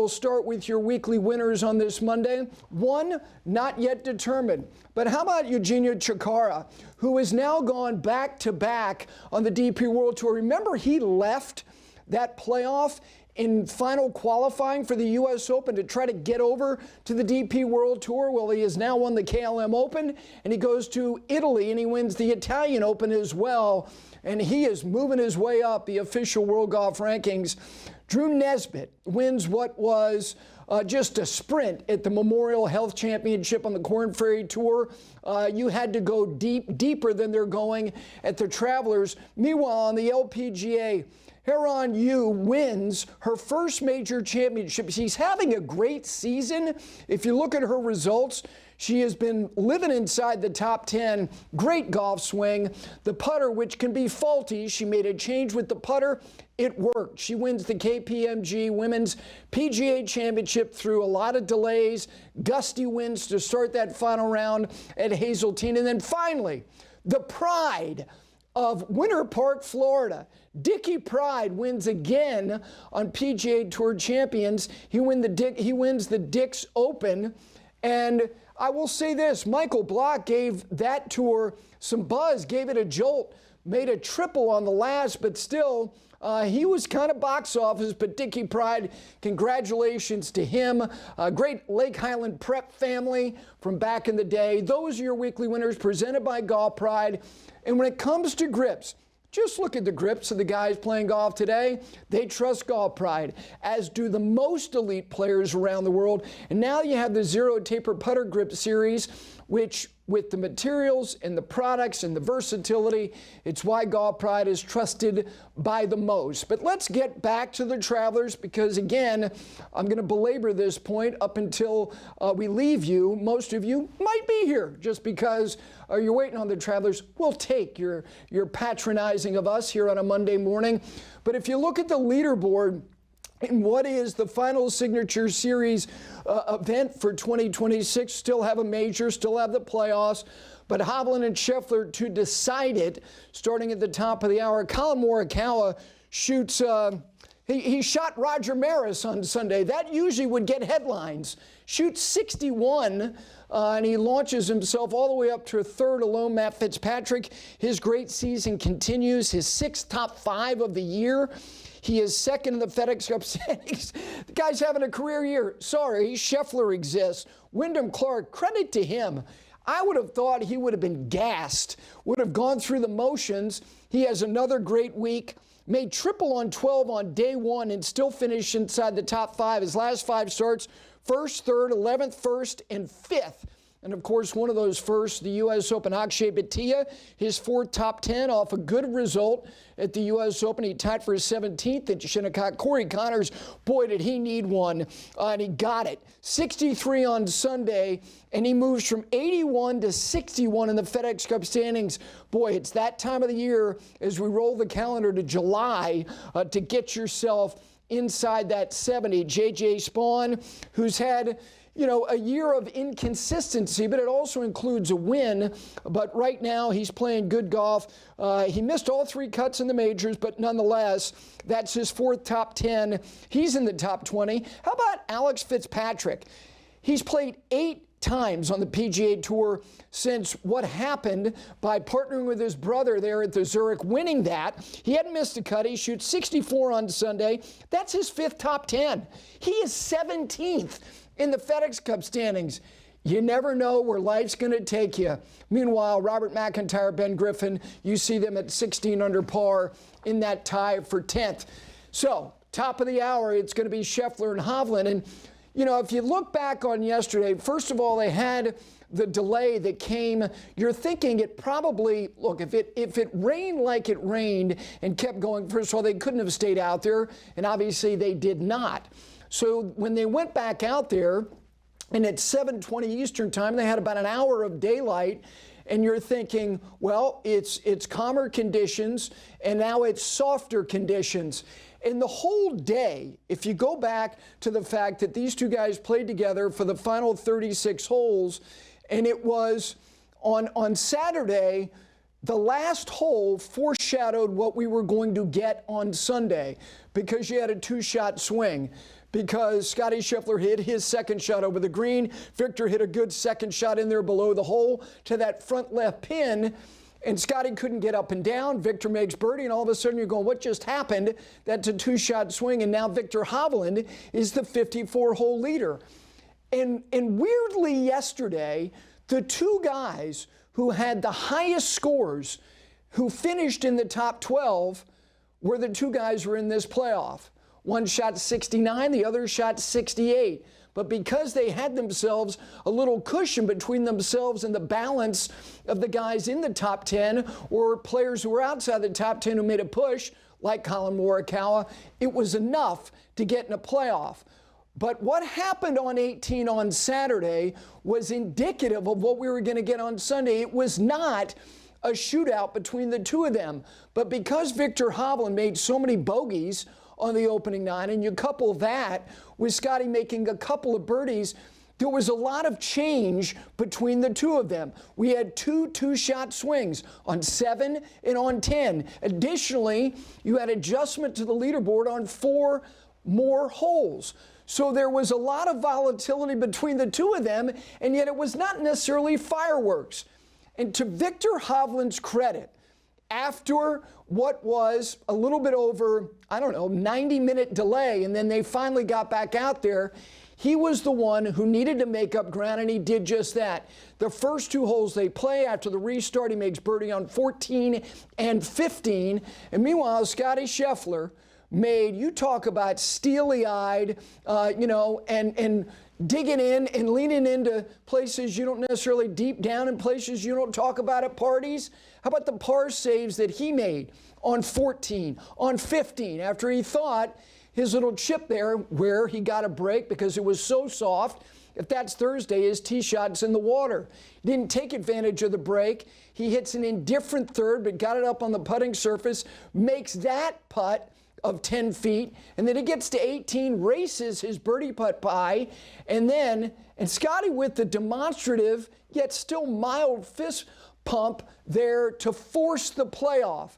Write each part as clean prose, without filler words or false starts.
we'll start with your weekly winners on this Monday. One, not yet determined. But how about Eugenio Chacarra, who has now gone back-to-back on the DP World Tour? Remember, he left that playoff in final qualifying for the U.S. Open to try to get over to the DP World Tour. Well, he has now won the KLM Open, and he goes to Italy, and he wins the Italian Open as well. And he is moving his way up the official World Golf Rankings. Drew Nesbitt wins what was just a sprint at the Memorial Health Championship on the Korn Ferry Tour. You had to go deeper than they're going at the Travelers. Meanwhile, on the LPGA, Haeran Ryu wins her first major championship. She's having a great season. If you look at her results, she has been living inside the top 10. Great golf swing. The putter, which can be faulty, she made a change with the putter. It worked. She wins the KPMG Women's PGA Championship through a lot of delays. Gusty wins to start that final round at Hazeltine. And then finally, the pride of Winter Park, Florida. Dickie Pride wins again on PGA Tour Champions. He wins the Dick's Open. And I will say this, Michael Block gave that tour some buzz, gave it a jolt, made a triple on the last, but still, he was kind of box office. But Dickie Pride, congratulations to him. Great Lake Highland prep family from back in the day. Those are your weekly winners presented by Golf Pride. And when it comes to grips, just look at the grips of the guys playing golf today. They trust Golf Pride, as do the most elite players around the world. And now you have the Zero Taper Putter Grip Series, which, with the materials and the products and the versatility, it's why Golf Pride is trusted by the most. But let's get back to the Travelers, because again, I'm going to belabor this point up until we leave you. Most of you might be here just because you're waiting on the Travelers. We'll take your patronizing of us here on a Monday morning. But if you look at the leaderboard, and what is the final Signature Series event for 2026? Still have a major, still have the playoffs, but Hovland and Scheffler to decide it. Starting at the top of the hour, Colin Morikawa shoots. He shot Roger Maris on Sunday. That usually would get headlines. Shoots 61, and he launches himself all the way up to third alone. Matt Fitzpatrick, his great season continues. His sixth top five of the year. He is second in the FedExCup standings. The guy's having a career year. Sorry, Scheffler exists. Wyndham Clark, credit to him. I would have thought he would have been gassed, would have gone through the motions. He has another great week. Made triple on 12 on day one and still finished inside the top five. His last five starts, first, third, 11th, first, and fifth. And of course, one of those first, the U.S. Open, Akshay Bhatia, his fourth top 10 off a good result at the U.S. Open. He tied for his 17th at Shinnecock. Corey Connors, boy, did he need one, and he got it. 63 on Sunday, and he moves from 81 to 61 in the FedExCup standings. Boy, it's that time of the year as we roll the calendar to July to get yourself inside that 70. J.J. Spawn, who's had a year of inconsistency, but it also includes a win. But right now, he's playing good golf. He missed all three cuts in the majors, but nonetheless, that's his fourth top 10. He's in the top 20. How about Alex Fitzpatrick? He's played 8 times on the PGA Tour since what happened by partnering with his brother there at the Zurich, winning that. He hadn't missed a cut. He shoots 64 on Sunday. That's his fifth top 10. He is 17th in the FedExCup standings. You never know where life's going to take you. Meanwhile, Robert McIntyre, Ben Griffin, you see them at 16 under par in that tie for 10th. So, top of the hour, it's going to be Scheffler and Hovland. And, if you look back on yesterday, first of all, they had the delay that came. You're thinking it probably, look, if it rained like it rained and kept going, first of all, they couldn't have stayed out there, and obviously they did not. So when they went back out there, and at 7:20 Eastern time, they had about an hour of daylight, and you're thinking, well, it's calmer conditions, and now it's softer conditions. And the whole day, if you go back to the fact that these two guys played together for the final 36 holes, and it was on Saturday, the last hole foreshadowed what we were going to get on Sunday because you had a two-shot swing. because Scottie Scheffler hit his second shot over the green. Viktor hit a good second shot in there below the hole to that front left pin. And Scottie couldn't get up and down. Viktor makes birdie, and all of a sudden you're going, what just happened? That's a two-shot swing, and now Viktor Hovland is the 54-hole leader. And weirdly yesterday, the two guys who had the highest scores, who finished in the top 12, were the two guys who were in this playoff. One shot 69, the other shot 68. But because they had themselves a little cushion between themselves and the balance of the guys in the top 10 or players who were outside the top 10 who made a push, like Colin Morikawa, it was enough to get in a playoff. But what happened on 18 on Saturday was indicative of what we were going to get on Sunday. It was not a shootout between the two of them. But because Viktor Hovland made so many bogeys on the opening nine, and you couple that with Scottie making a couple of birdies, there was a lot of change between the two of them. We had two-shot swings on 7 and on 10. Additionally, you had adjustment to the leaderboard on 4 more holes. So there was a lot of volatility between the two of them, and yet it was not necessarily fireworks. And to Viktor Hovland's credit, after what was a little bit over, 90-minute delay, and then they finally got back out there, he was the one who needed to make up ground, and he did just that. The first 2 holes they play after the restart, he makes birdie on 14 and 15. And meanwhile, Scottie Scheffler made, you talk about steely-eyed, and digging in and leaning into places you don't necessarily, deep down in places you don't talk about at parties. How about the par saves that he made on 14, on 15, after he thought his little chip there where he got a break because it was so soft. If that's Thursday, his tee shot's in the water. He didn't take advantage of the break. He hits an indifferent third, but got it up on the putting surface, makes that putt of 10 feet, and then he gets to 18, races his birdie putt by, and Scottie with the demonstrative yet still mild fist pump there to force the playoff.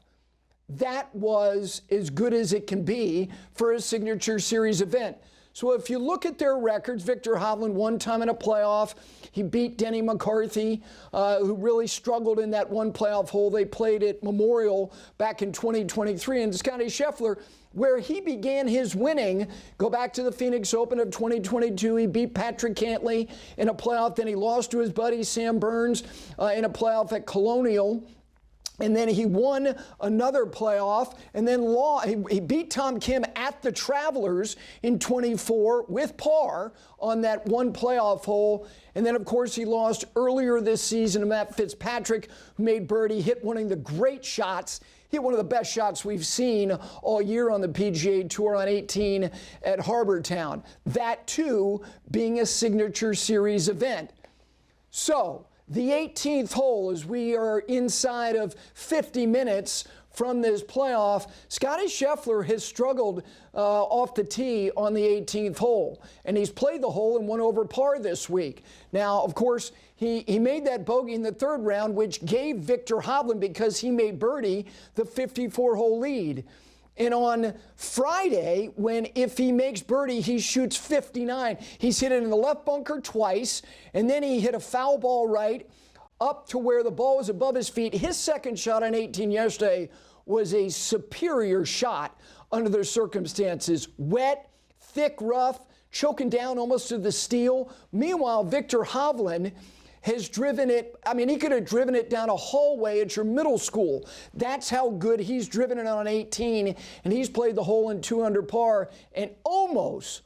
That was as good as it can be for a signature series event. So if you look at their records, Viktor Hovland one time in a playoff. He beat Denny McCarthy, who really struggled in that one playoff hole they played at Memorial back in 2023. And Scottie Scheffler, where he began his winning, go back to the Phoenix Open of 2022. He beat Patrick Cantlay in a playoff. Then he lost to his buddy Sam Burns in a playoff at Colonial. And then he won another playoff, and then he beat Tom Kim at the Travelers in 24 with par on that one playoff hole. And then, of course, he lost earlier this season to Alex Fitzpatrick, who made birdie, hit one of the great shots, hit one of the best shots we've seen all year on the PGA Tour on 18 at Harbour Town. That, too, being a signature series event. So the 18th hole, as we are inside of 50 minutes from this playoff, Scottie Scheffler has struggled off the tee on the 18th hole, and he's played the hole and won over par this week. Now, of course, he made that bogey in the third round, which gave Viktor Hovland, because he made birdie, the 54-hole lead. And on Friday, if he makes birdie, he shoots 59. He's hit it in the left bunker twice, and then he hit a foul ball right up to where the ball was above his feet. His second shot on 18 yesterday was a superior shot under the circumstances. Wet, thick rough, choking down almost to the steel. Meanwhile, Viktor Hovland has driven it, he could have driven it down a hallway at your middle school. That's how good he's driven it on 18, and he's played the hole in 2 under par and almost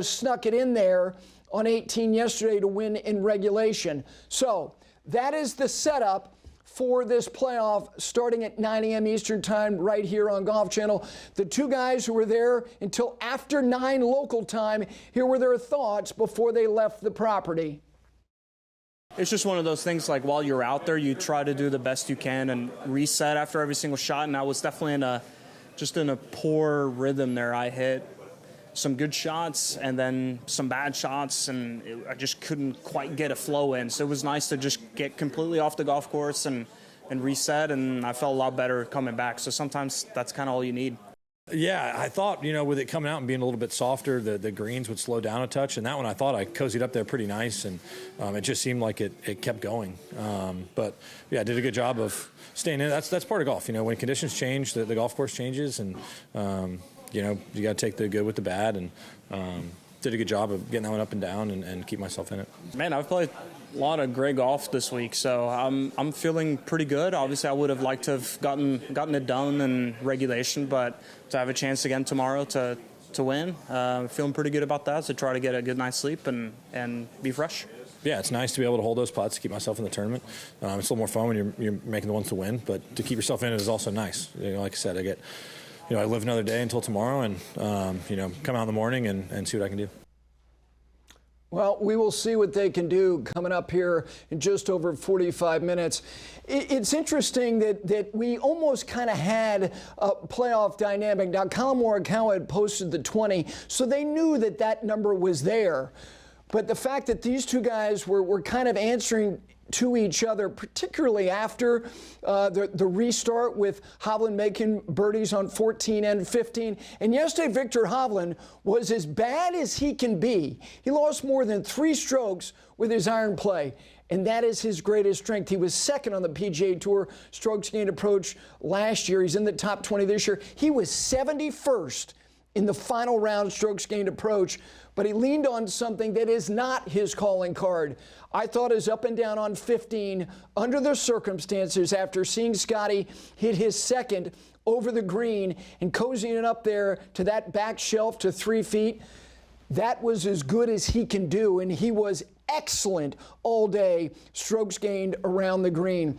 snuck it in there on 18 yesterday to win in regulation. So that is the setup for this playoff starting at 9 a.m. Eastern time right here on Golf Channel. The two guys who were there until after 9 local time, here were their thoughts before they left the property. It's just one of those things, like, while you're out there, you try to do the best you can and reset after every single shot. And I was definitely in a poor rhythm there. I hit some good shots and then some bad shots, and I just couldn't quite get a flow in. So it was nice to just get completely off the golf course and reset, and I felt a lot better coming back. So sometimes that's kind of all you need. Yeah, I thought, with it coming out and being a little bit softer, the greens would slow down a touch. And that one, I thought I cozied up there pretty nice. And it just seemed like it kept going. But, yeah, I did a good job of staying in. That's part of golf. When conditions change, the golf course changes. And, you got to take the good with the bad. And did a good job of getting that one up and down and keep myself in it. Man, I've played a lot of great golf this week, so I'm feeling pretty good. Obviously, I would have liked to have gotten it done in regulation, but to have a chance again tomorrow to win, feeling pretty good about that. So try to get a good night's sleep and be fresh. Yeah, it's nice to be able to hold those putts to keep myself in the tournament. It's a little more fun when you're making the ones to win, but to keep yourself in it is also nice. Like I said, I live another day until tomorrow, and come out in the morning and see what I can do. Well, we will see what they can do coming up here in just over 45 minutes. It's interesting that we almost kind of had a playoff dynamic. Now, Colin Morikawa had posted the 20, so they knew that number was there. But the fact that these two guys were kind of answering to each other, particularly after the restart with Hovland making birdies on 14 and 15. And yesterday, Viktor Hovland was as bad as he can be. He lost more than 3 strokes with his iron play, and that is his greatest strength. He was second on the PGA Tour strokes gained approach last year. He's in the top 20 this year. He was 71st in the final round strokes gained approach, but he leaned on something that is not his calling card. I thought his up and down on 15 under the circumstances after seeing Scottie hit his second over the green and cozying it up there to that back shelf to 3 feet. That was as good as he can do, and he was excellent all day, strokes gained around the green.